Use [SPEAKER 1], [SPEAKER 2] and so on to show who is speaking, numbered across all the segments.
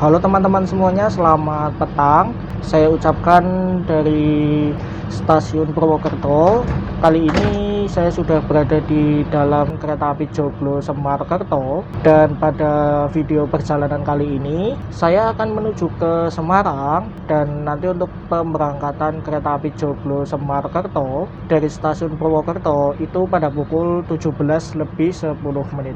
[SPEAKER 1] Halo teman-teman semuanya, selamat petang. Saya ucapkan dari stasiun Purwokerto. Kali ini saya sudah berada di dalam kereta api Joglo Semarkerto, dan pada video perjalanan kali ini saya akan menuju ke Semarang. Dan nanti untuk pemberangkatan kereta api Joglo Semarkerto dari stasiun Purwokerto itu pada pukul 17:10.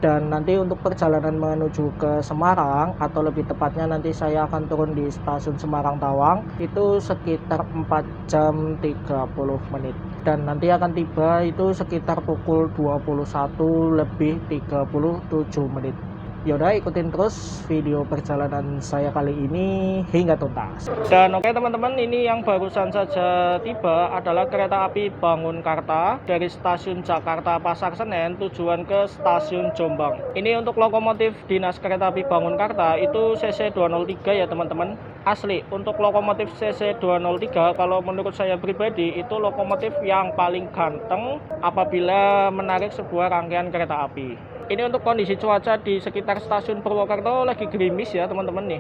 [SPEAKER 1] Dan nanti untuk perjalanan menuju ke Semarang, atau lebih tepatnya nanti saya akan turun di stasiun Semarang Tawang, itu sekitar 4 jam 30 menit. Dan nanti akan tiba itu sekitar pukul 21:37. Yaudah, ikutin terus video perjalanan saya kali ini hingga tuntas. Dan oke teman-teman, ini yang barusan saja tiba adalah kereta api Bangunkarta dari stasiun Jakarta Pasar Senen tujuan ke stasiun Jombang. Ini untuk lokomotif dinas kereta api Bangunkarta itu CC 203 ya teman-teman. Asli, untuk lokomotif CC 203 kalau menurut saya pribadi itu lokomotif yang paling ganteng apabila menarik sebuah rangkaian kereta api. Ini untuk kondisi cuaca di sekitar stasiun Purwokerto lagi gerimis ya teman-teman nih.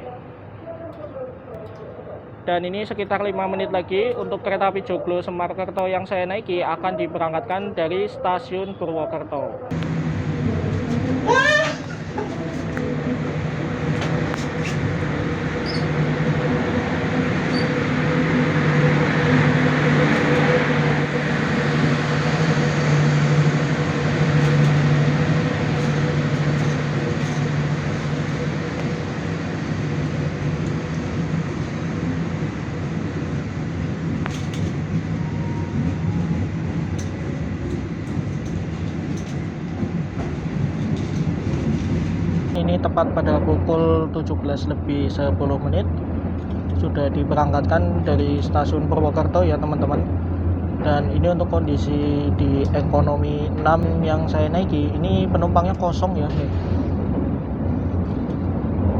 [SPEAKER 1] Dan ini sekitar 5 menit lagi untuk kereta api Joglo Semarkerto yang saya naiki akan diberangkatkan dari stasiun Purwokerto. Ini tepat pada pukul 17:10 sudah diberangkatkan dari stasiun Purwokerto ya teman-teman. Dan ini untuk kondisi di ekonomi 6 yang saya naiki, ini penumpangnya kosong ya.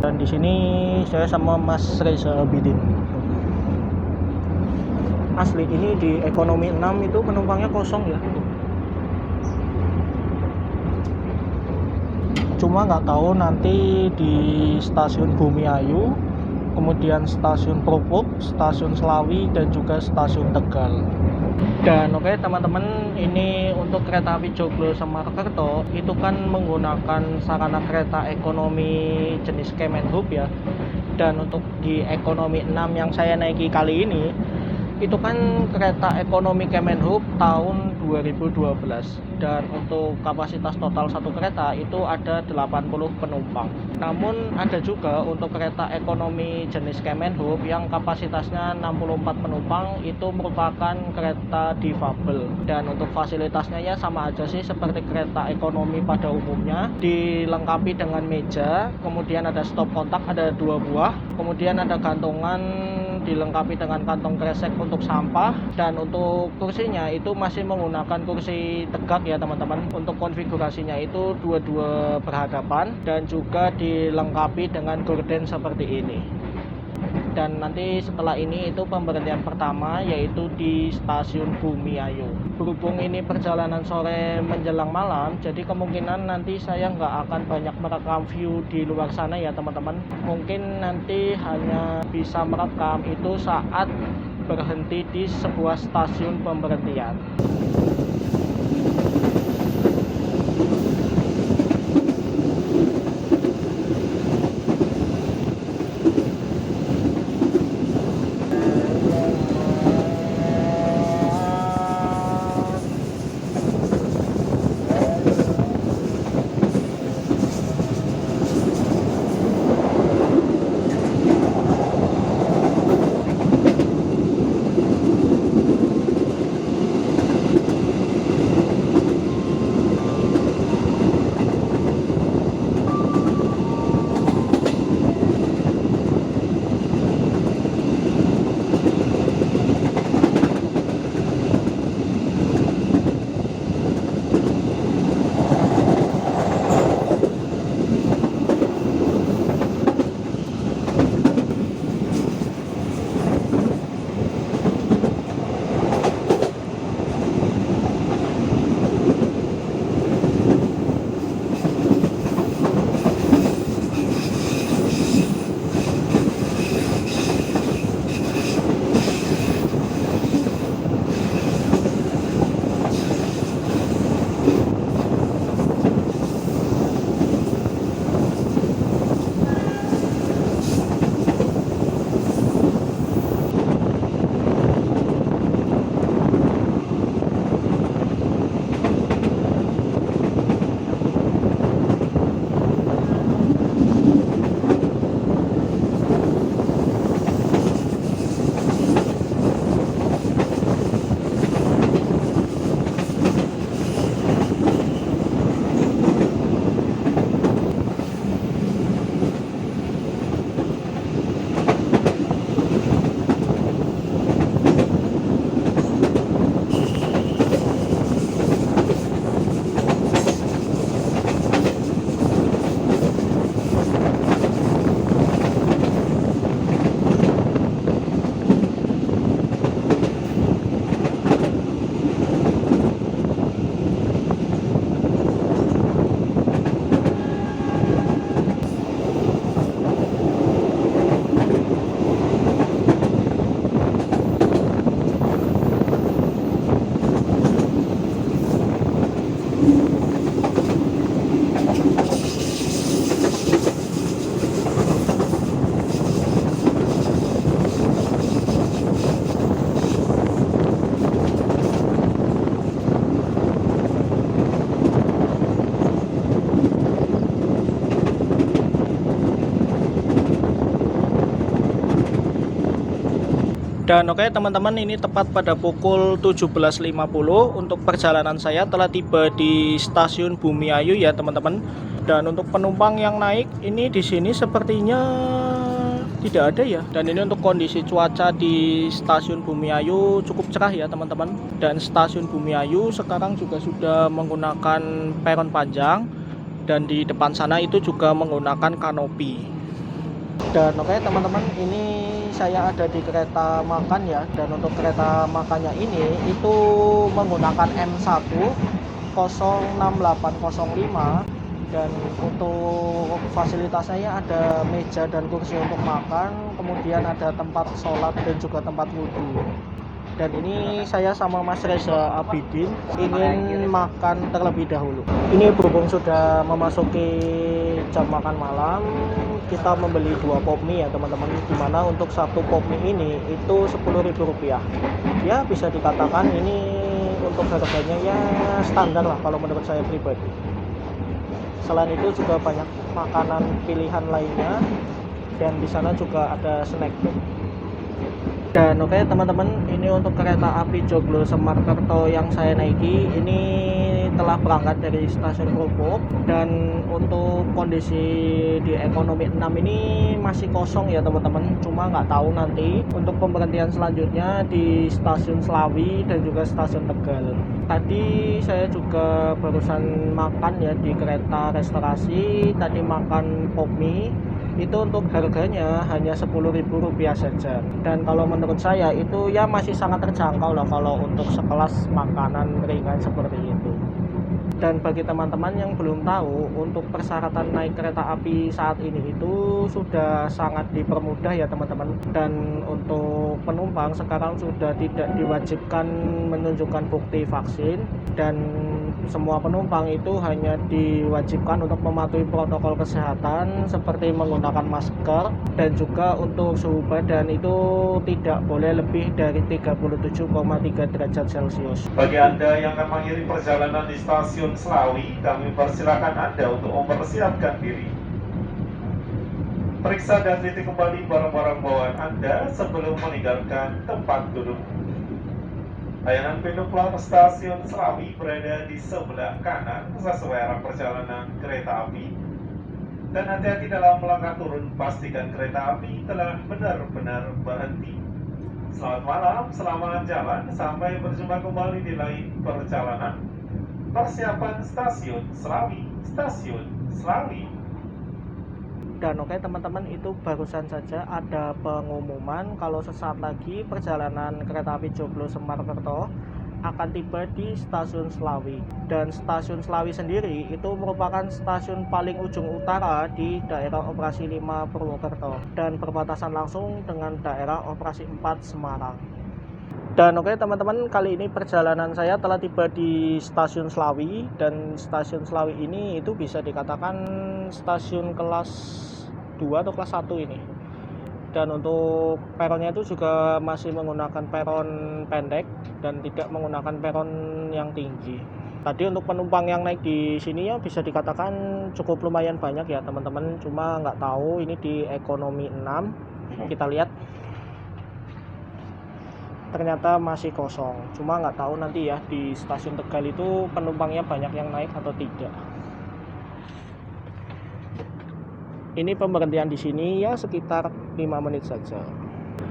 [SPEAKER 1] Dan di sini saya sama Mas Reza Abidin. Asli, ini di ekonomi 6 itu penumpangnya kosong ya. Cuma nggak tahu nanti di stasiun Bumiayu, kemudian stasiun Krupuk, stasiun Selawi, dan juga stasiun Tegal. Dan oke teman-teman, ini untuk kereta api Joglo Semarkerto itu kan menggunakan sarana kereta ekonomi jenis Kemenhub ya. Dan untuk di ekonomi 6 yang saya naiki kali ini itu kan kereta ekonomi Kemenhub tahun 2012, dan untuk kapasitas total satu kereta itu ada 80 penumpang. Namun ada juga untuk kereta ekonomi jenis Kemenhub yang kapasitasnya 64 penumpang, itu merupakan kereta difabel. Dan untuk fasilitasnya ya sama aja sih seperti kereta ekonomi pada umumnya, dilengkapi dengan meja, kemudian ada stop kontak ada 2 buah, kemudian ada gantungan dilengkapi dengan kantong kresek untuk sampah. Dan untuk kursinya itu masih menggunakan kursi tegak ya teman-teman. Untuk konfigurasinya itu dua-dua berhadapan dan juga dilengkapi dengan gorden seperti ini. Dan nanti setelah ini itu pemberhentian pertama yaitu di stasiun Bumiayu. Berhubung ini perjalanan sore menjelang malam, jadi kemungkinan nanti saya nggak akan banyak merekam view di luar sana ya teman-teman. Mungkin nanti hanya bisa merekam itu saat berhenti di sebuah stasiun pemberhentian. Dan oke teman-teman, ini tepat pada pukul 17.50 untuk perjalanan saya telah tiba di stasiun Bumiayu ya teman-teman. Dan untuk penumpang yang naik ini di sini sepertinya tidak ada ya. Dan ini untuk kondisi cuaca di stasiun Bumiayu cukup cerah ya teman-teman. Dan stasiun Bumiayu sekarang juga sudah menggunakan peron panjang, dan di depan sana itu juga menggunakan kanopi. Dan oke teman-teman, ini saya ada di kereta makan ya. Dan untuk kereta makannya ini itu menggunakan M1 06805. Dan untuk fasilitasnya ada meja dan kursi untuk makan, kemudian ada tempat sholat dan juga tempat wudhu. Dan ini saya sama Mas Reza Abidin ingin makan terlebih dahulu. Ini berhubung sudah memasuki jam makan malam, kita membeli 2 pop mie ya teman-teman. Dimana untuk satu pop mie ini itu Rp10.000. Ya bisa dikatakan ini untuk harganya ya standar lah kalau menurut saya pribadi. Selain itu juga banyak makanan pilihan lainnya, dan di sana juga ada snack. Dan oke teman-teman, ini untuk kereta api Joglo Semarkerto yang saya naiki ini telah berangkat dari stasiun Krupuk. Dan untuk kondisi di ekonomi 6 ini masih kosong ya teman-teman. Cuma nggak tahu nanti untuk pemberhentian selanjutnya di stasiun Slawi dan juga stasiun Tegal. Tadi saya juga barusan makan ya di kereta restorasi. Tadi makan pop mie itu untuk harganya hanya Rp10.000 saja. Dan kalau menurut saya itu ya masih sangat terjangkau lah kalau untuk sekelas makanan ringan seperti itu. Dan bagi teman-teman yang belum tahu, untuk persyaratan naik kereta api saat ini itu sudah sangat dipermudah ya teman-teman. Dan untuk penumpang sekarang sudah tidak diwajibkan menunjukkan bukti vaksin, dan semua penumpang itu hanya diwajibkan untuk mematuhi protokol kesehatan seperti menggunakan masker, dan juga untuk suhu badan itu tidak boleh lebih dari 37,3 derajat Celcius.
[SPEAKER 2] Bagi Anda yang akan mengakhiri perjalanan di stasiun Slawi, kami persilakan Anda untuk mempersiapkan diri. Periksa dan teliti kembali barang-barang bawaan Anda sebelum meninggalkan tempat duduk. Layanan pintu keluar stasiun Slawi berada di sebelah kanan sesuai arah perjalanan kereta api. Dan hati-hati dalam melangkah turun, pastikan kereta api telah benar-benar berhenti. Selamat malam, selamat jalan, sampai berjumpa kembali di lain perjalanan. Persiapan stasiun Slawi, stasiun Slawi.
[SPEAKER 1] Dan oke teman-teman, itu barusan saja ada pengumuman kalau sesaat lagi perjalanan kereta api Joglo Semarkerto akan tiba di stasiun Slawi. Dan stasiun Slawi sendiri itu merupakan stasiun paling ujung utara di daerah operasi 5 Purwokerto dan berbatasan langsung dengan daerah operasi 4 Semarang. Dan oke teman-teman, kali ini perjalanan saya telah tiba di stasiun Slawi. Dan stasiun Slawi ini itu bisa dikatakan stasiun kelas 2 atau kelas 1 ini. Dan untuk peronnya itu juga masih menggunakan peron pendek dan tidak menggunakan peron yang tinggi. Tadi untuk penumpang yang naik di sini ya bisa dikatakan cukup lumayan banyak ya teman-teman. Cuma nggak tahu ini di ekonomi 6. Kita lihat. Ternyata masih kosong. Cuma nggak tahu nanti ya di stasiun Tegal itu penumpangnya banyak yang naik atau tidak. Ini pemberhentian di sini ya sekitar 5 menit saja.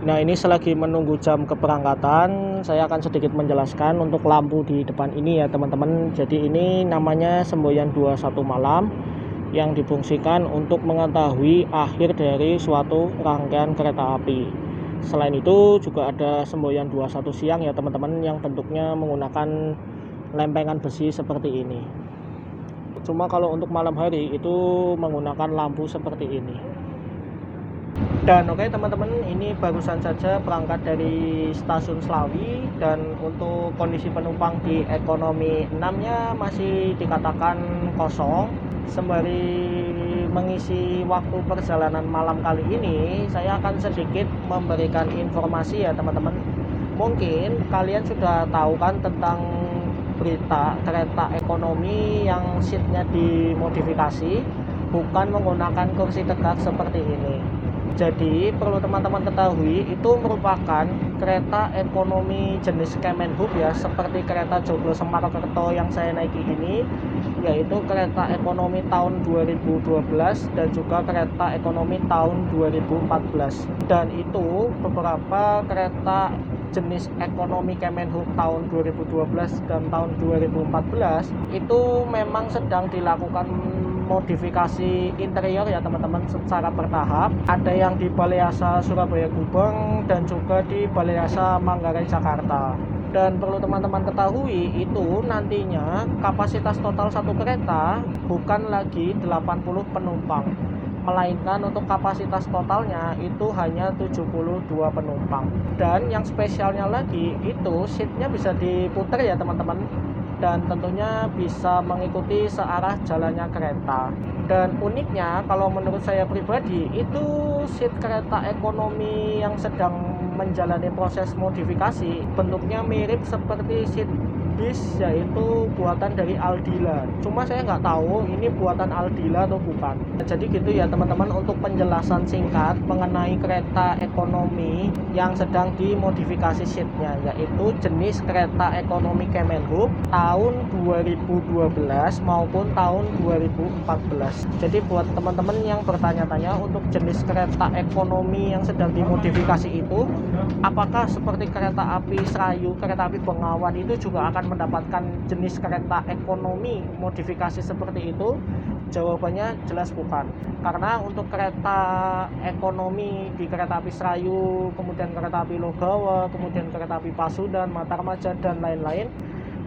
[SPEAKER 1] Nah, ini selagi menunggu jam keberangkatan, saya akan sedikit menjelaskan untuk lampu di depan ini ya teman-teman. Jadi ini namanya semboyan 21 malam yang difungsikan untuk mengetahui akhir dari suatu rangkaian kereta api. Selain itu juga ada semboyan 21 siang ya teman-teman, yang bentuknya menggunakan lempengan besi seperti ini. Cuma kalau untuk malam hari itu menggunakan lampu seperti ini. Dan oke teman-teman, ini barusan saja berangkat dari stasiun Slawi, dan untuk kondisi penumpang di ekonomi 6-nya masih dikatakan kosong. Sembari mengisi waktu perjalanan malam kali ini, saya akan sedikit memberikan informasi ya teman-teman. Mungkin kalian sudah tahu kan tentang berita kereta ekonomi yang seatnya dimodifikasi, bukan menggunakan kursi tegak seperti ini. Jadi perlu teman-teman ketahui, itu merupakan kereta ekonomi jenis Kemenhub ya, seperti kereta Joglo Semarang-Kerto yang saya naiki ini, yaitu kereta ekonomi tahun 2012 dan juga kereta ekonomi tahun 2014. Dan itu beberapa kereta jenis ekonomi Kemenhub tahun 2012 dan tahun 2014 itu memang sedang dilakukan modifikasi interior ya teman-teman, secara bertahap. Ada yang di Balai Asa Surabaya Gubeng dan juga di Balai Asa Manggarai Jakarta. Dan perlu teman-teman ketahui, itu nantinya kapasitas total satu kereta bukan lagi 80 penumpang, melainkan untuk kapasitas totalnya itu hanya 72 penumpang. Dan yang spesialnya lagi, itu seatnya bisa diputar ya teman-teman, dan tentunya bisa mengikuti searah jalannya kereta. Dan uniknya, kalau menurut saya pribadi, itu seat kereta ekonomi yang sedang menjalani proses modifikasi bentuknya mirip seperti seat bis, yaitu buatan dari Aldila. Cuma saya nggak tahu ini buatan Aldila atau bukan. Jadi gitu ya teman-teman, untuk penjelasan singkat mengenai kereta ekonomi yang sedang dimodifikasi seatnya, yaitu jenis kereta ekonomi Kemenhub tahun 2012 maupun tahun 2014. Jadi buat teman-teman yang bertanya-tanya untuk jenis kereta ekonomi yang sedang dimodifikasi itu, apakah seperti kereta api Serayu, kereta api Bengawan itu juga akan mendapatkan jenis kereta ekonomi modifikasi seperti itu? Jawabannya jelas bukan. Karena untuk kereta ekonomi di kereta api Serayu, kemudian kereta api Logawa, kemudian kereta api Pasundan, Matarmaja, dan lain-lain,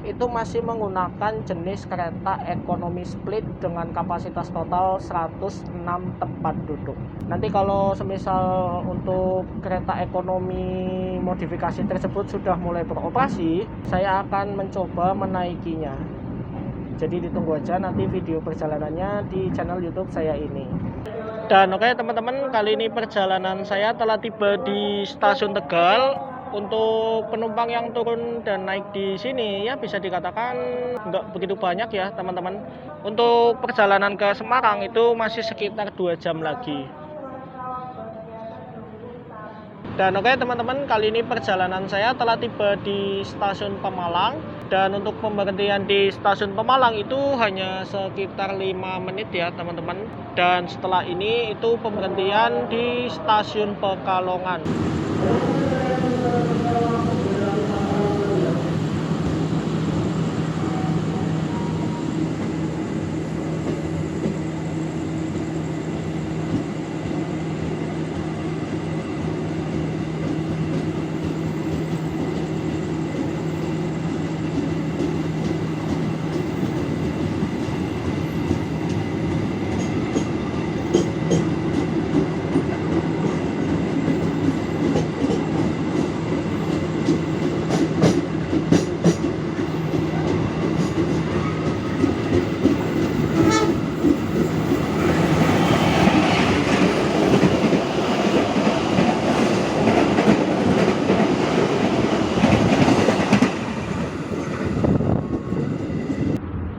[SPEAKER 1] itu masih menggunakan jenis kereta ekonomi split dengan kapasitas total 106 tempat duduk. Nanti kalau semisal untuk kereta ekonomi modifikasi tersebut sudah mulai beroperasi, saya akan mencoba menaikinya. Jadi ditunggu aja nanti video perjalanannya di channel YouTube saya ini. Dan oke teman-teman, kali ini perjalanan saya telah tiba di stasiun Tegal. Untuk penumpang yang turun dan naik di sini ya bisa dikatakan nggak begitu banyak ya teman-teman. Untuk perjalanan ke Semarang itu masih sekitar 2 jam lagi. Dan oke teman-teman, kali ini perjalanan saya telah tiba di stasiun Pemalang. Dan untuk pemberhentian di stasiun Pemalang itu hanya sekitar 5 menit ya teman-teman. Dan setelah ini itu pemberhentian di stasiun Pekalongan.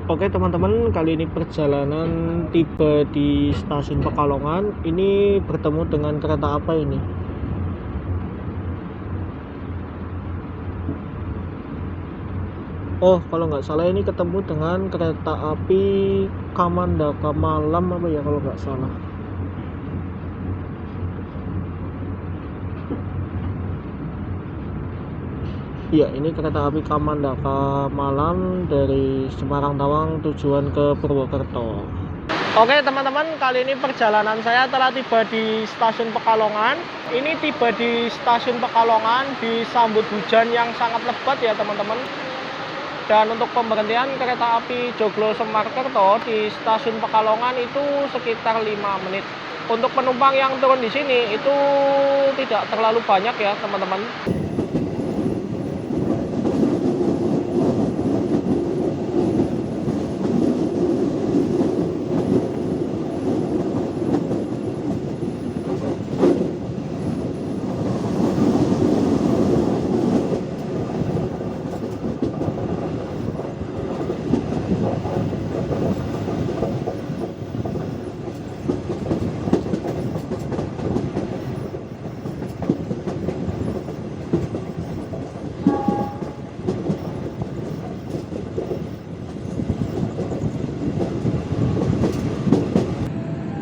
[SPEAKER 1] Oke teman-teman, kali ini perjalanan tiba di stasiun Pekalongan. Ini bertemu dengan kereta apa ini? Oh, kalau nggak salah ini ketemu dengan kereta api Kamandaka Malam apa ya kalau nggak salah. Iya, ini kereta api Kamandaka Malam dari Semarang Tawang tujuan ke Purwokerto. Oke teman-teman, kali ini perjalanan saya telah tiba di stasiun Pekalongan. Ini tiba di stasiun Pekalongan disambut hujan yang sangat lebat ya teman-teman. Dan untuk pemberhentian kereta api Joglo Semarang-Kerto di stasiun Pekalongan itu sekitar 5 menit. Untuk penumpang yang turun di sini itu tidak terlalu banyak ya teman-teman.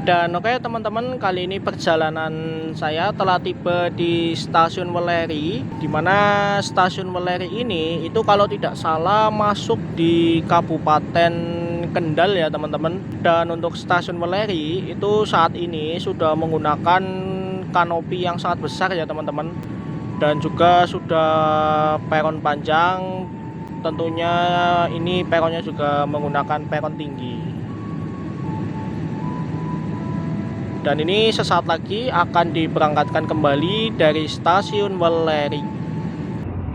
[SPEAKER 1] Dan oke teman-teman, kali ini perjalanan saya telah tiba di Stasiun Welleri, di mana Stasiun Welleri ini itu kalau tidak salah masuk di Kabupaten Kendal ya teman-teman. Dan untuk Stasiun Welleri itu saat ini sudah menggunakan kanopi yang sangat besar ya teman-teman. Dan juga sudah peron panjang, tentunya ini peronnya juga menggunakan peron tinggi. Dan ini sesaat lagi akan diberangkatkan kembali dari Stasiun Welleri.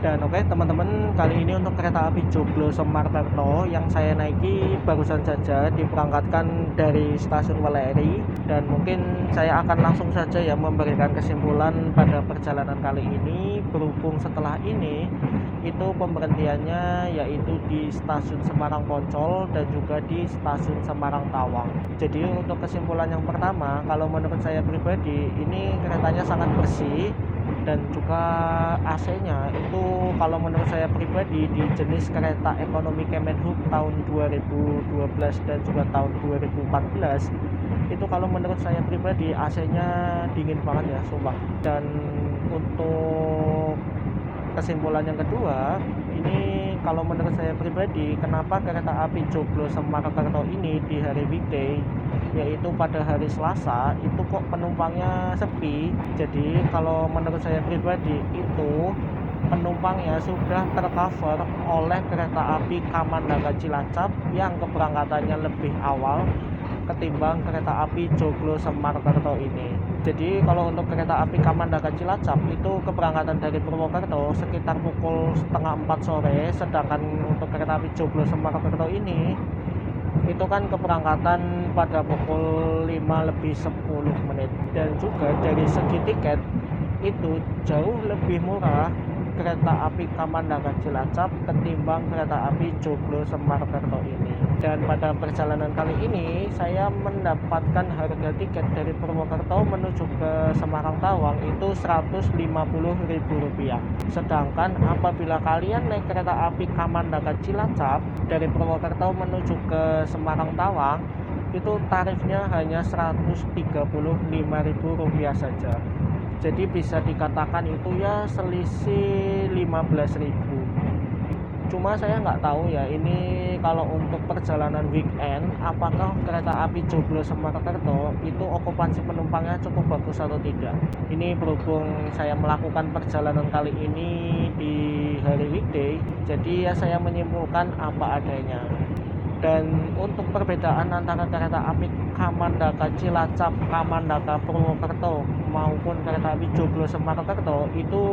[SPEAKER 1] Dan oke teman-teman, kali ini untuk kereta api Joglo Semarkerto yang saya naiki barusan saja diberangkatkan dari Stasiun Welleri. Dan mungkin saya akan langsung saja ya memberikan kesimpulan pada perjalanan kali ini, berhubung setelah ini itu pemberhentiannya yaitu di Stasiun Semarang Poncol dan juga di Stasiun Semarang Tawang. Jadi untuk kesimpulan yang pertama, kalau menurut saya pribadi ini keretanya sangat bersih dan juga AC-nya itu kalau menurut saya pribadi di jenis kereta ekonomi Kemenhub tahun 2012 dan juga tahun 2014 itu kalau menurut saya pribadi AC-nya dingin banget ya sumpah. Dan untuk kesimpulan yang kedua, ini kalau menurut saya pribadi, kenapa kereta api Joglo Semarkerto ini di hari weekday, yaitu pada hari Selasa, itu kok penumpangnya sepi. Jadi kalau menurut saya pribadi itu penumpangnya sudah tercover oleh kereta api Kamandaka Cilacap yang keberangkatannya lebih awal ketimbang kereta api Joglo Semarkerto ini. Jadi kalau untuk kereta api Kamandaka Cilacap itu keberangkatan dari Purwokerto sekitar pukul setengah 4 sore, sedangkan untuk kereta api Joglo Semarkerto ini itu kan keberangkatan pada pukul 5:10. Dan juga dari segi tiket itu jauh lebih murah kereta api Kamandaka Cilacap ketimbang kereta api Joglo Semarkerto ini. Dan pada perjalanan kali ini saya mendapatkan harga tiket dari Purwokerto menuju ke Semarang Tawang itu Rp150.000. Sedangkan apabila kalian naik kereta api Kamandaka Cilacap dari Purwokerto menuju ke Semarang Tawang itu tarifnya hanya Rp135.000 saja. Jadi bisa dikatakan itu ya selisih 15.000. Cuma saya nggak tahu ya ini kalau untuk perjalanan weekend apakah kereta api Joglo Semarkerto itu okupansi penumpangnya cukup bagus atau tidak. Ini berhubung saya melakukan perjalanan kali ini di hari weekday, jadi ya saya menyimpulkan apa adanya. Dan untuk perbedaan antara kereta api Kamandaka Cilacap, Kamandaka Purwokerto maupun kereta api Joglo Semarkerto itu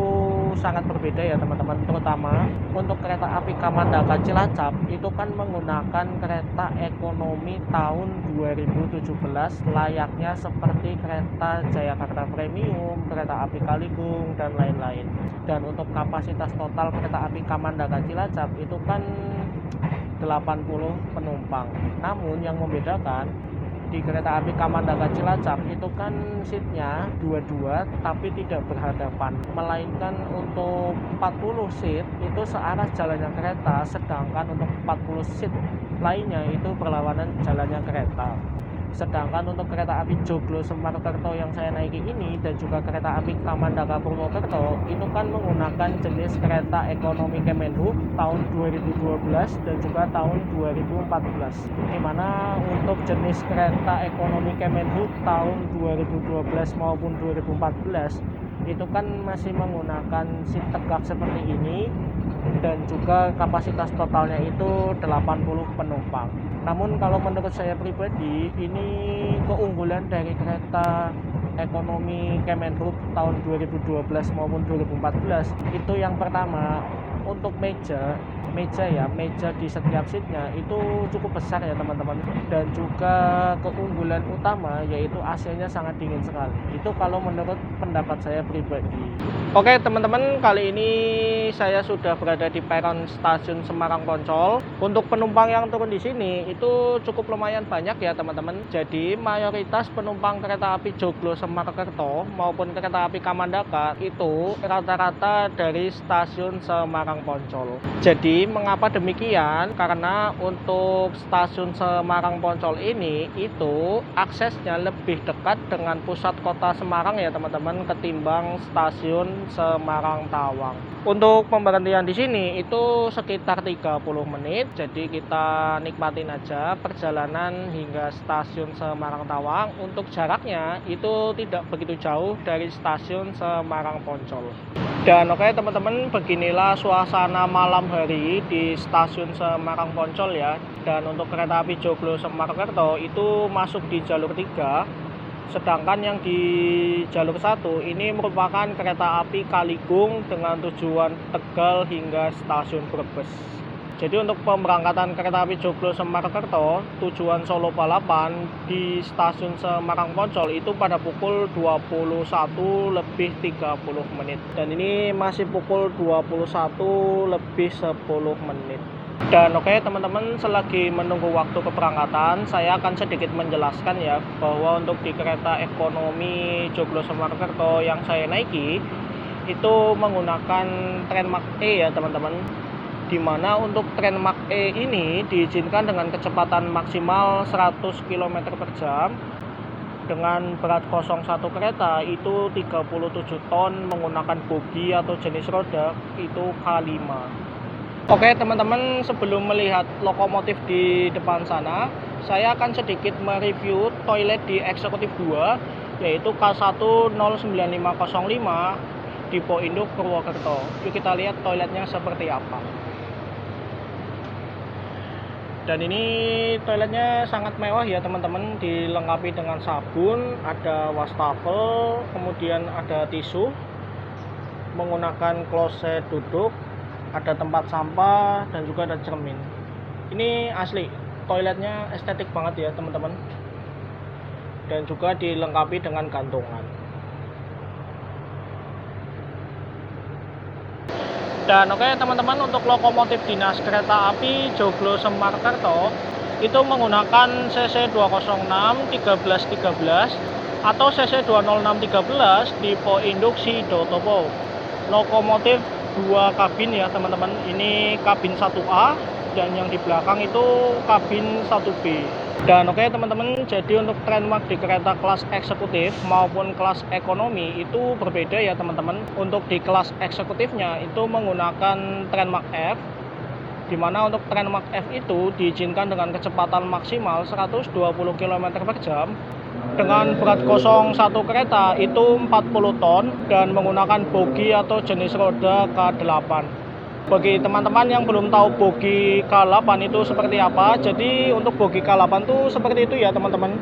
[SPEAKER 1] sangat berbeda ya teman-teman. Terutama untuk kereta api Kamandaka Cilacap itu kan menggunakan kereta ekonomi tahun 2017 layaknya seperti kereta Jayakarta Premium, kereta api Kaligung dan lain-lain. Dan untuk kapasitas total kereta api Kamandaka Cilacap itu kan 80 penumpang. Namun yang membedakan di kereta api Kamandaka Cilacap itu kan seatnya dua-dua tapi tidak berhadapan, melainkan untuk 40 seat itu searah jalannya kereta, sedangkan untuk 40 seat lainnya itu berlawanan jalannya kereta. Sedangkan untuk kereta api Joglo Semarkerto yang saya naiki ini dan juga kereta api Kamandaka Purwokerto itu kan menggunakan jenis kereta ekonomi Kemenhub tahun 2012 dan juga tahun 2014. Dimana untuk jenis kereta ekonomi Kemenhub tahun 2012 maupun 2014 itu kan masih menggunakan seat tegak seperti ini dan juga kapasitas totalnya itu 80 penumpang. Namun kalau menurut saya pribadi, ini keunggulan dari kereta ekonomi Kemenhub tahun 2012 maupun 2014 itu yang pertama, untuk meja di setiap seatnya itu cukup besar ya teman-teman, dan juga keunggulan utama yaitu AC-nya sangat dingin sekali. Itu kalau menurut pendapat saya pribadi. Oke teman-teman, kali ini saya sudah berada di peron stasiun Semarang Poncol. Untuk penumpang yang turun di sini itu cukup lumayan banyak ya teman-teman. Jadi mayoritas penumpang kereta api Joglo Semarkerto maupun kereta api Kamandaka itu rata-rata dari stasiun Semarang Poncol. Jadi mengapa demikian? Karena untuk stasiun Semarang Poncol ini itu aksesnya lebih dekat dengan pusat kota Semarang ya teman-teman, ketimbang stasiun Semarang Tawang. Untuk pemberhentian di sini itu sekitar 30 menit. Jadi kita nikmatin aja perjalanan hingga stasiun Semarang Tawang. Untuk jaraknya itu tidak begitu jauh dari stasiun Semarang Poncol. Dan oke teman-teman, beginilah suasana malam hari di stasiun Semarang Poncol ya. Dan untuk kereta api Joglo Semarkerto itu masuk di jalur 3. Sedangkan yang di jalur 1 ini merupakan kereta api Kaligung dengan tujuan Tegal hingga stasiun Brebes. Jadi untuk pemberangkatan kereta api Joglo Semarkerto tujuan Solo Balapan di stasiun Semarang Poncol itu pada pukul 21 lebih 30 menit. Dan ini masih pukul 21 lebih 10 menit. Dan oke teman-teman, selagi menunggu waktu keberangkatan, saya akan sedikit menjelaskan ya bahwa untuk di kereta ekonomi Joglo Semarkerto yang saya naiki itu menggunakan Trendmark E ya teman-teman. Di mana untuk Trendmark E ini diizinkan dengan kecepatan maksimal 100 km per jam dengan berat 01 kereta itu 37 ton menggunakan bogi atau jenis roda itu K5. Oke teman-teman, sebelum melihat lokomotif di depan sana, saya akan sedikit mereview toilet di eksekutif 2 yaitu K109505 di Induk Purwokerto. Yuk kita lihat toiletnya seperti apa. Dan ini toiletnya sangat mewah ya teman-teman, dilengkapi dengan sabun, ada wastafel, kemudian ada tisu, menggunakan kloset duduk, ada tempat sampah, dan juga ada cermin. Ini asli, toiletnya estetik banget ya teman-teman, dan juga dilengkapi dengan gantungan. Dan oke teman-teman, untuk lokomotif dinas kereta api Joglo Semarkerto itu menggunakan CC 206 1313 atau CC 20613 tipe induk Sidotopo. Lokomotif 2 kabin ya teman-teman. Ini kabin 1A dan yang di belakang itu kabin 1B. Dan oke teman-teman, jadi untuk Trendmark di kereta kelas eksekutif maupun kelas ekonomi itu berbeda ya teman-teman. Untuk di kelas eksekutifnya itu menggunakan Trendmark F, dimana untuk Trendmark F itu diizinkan dengan kecepatan maksimal 120 km per jam dengan berat 01 kereta itu 40 ton dan menggunakan bogi atau jenis roda K8. Bagi teman-teman yang belum tahu bogi K8 itu seperti apa, jadi untuk bogi K8 itu seperti itu ya teman-teman,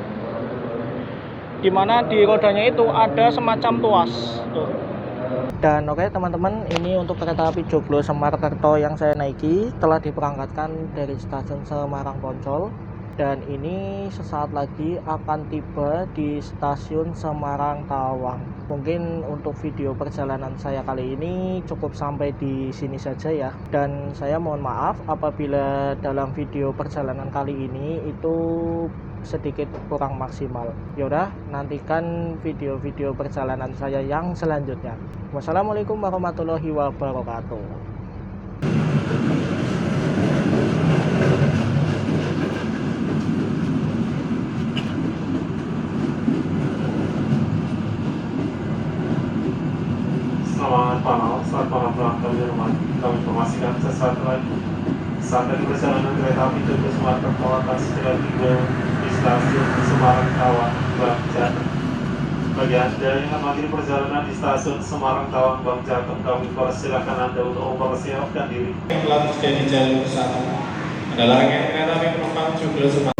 [SPEAKER 1] dimana di rodanya itu ada semacam tuas tuh. Dan oke teman-teman, ini untuk kereta api Joglo Semarkerto yang saya naiki telah diberangkatkan dari stasiun Semarang Poncol, dan ini sesaat lagi akan tiba di stasiun Semarang Tawang. Mungkin untuk video perjalanan saya kali ini cukup sampai di sini saja ya, dan saya mohon maaf apabila dalam video perjalanan kali ini itu sedikit kurang maksimal. Yaudah, nantikan video-video perjalanan saya yang selanjutnya. Wassalamualaikum warahmatullahi wabarakatuh.
[SPEAKER 2] Selamat malam pelanggan di rumah. Kami informasikan sesaat lagi saat dari perjalanan kereta api Joglo Semarkerto akan segera tiba di stasiun Semarang Tawang, Banjar. Bagi Anda yang akan mengakhiri perjalanan di stasiun Semarang Tawang Bang Jateng, kami persilakan Anda untuk mempersiapkan diri.
[SPEAKER 3] Yang telah terjadi di jalur 1 adalah rangkaian kereta api penumpang Joglo Semarang.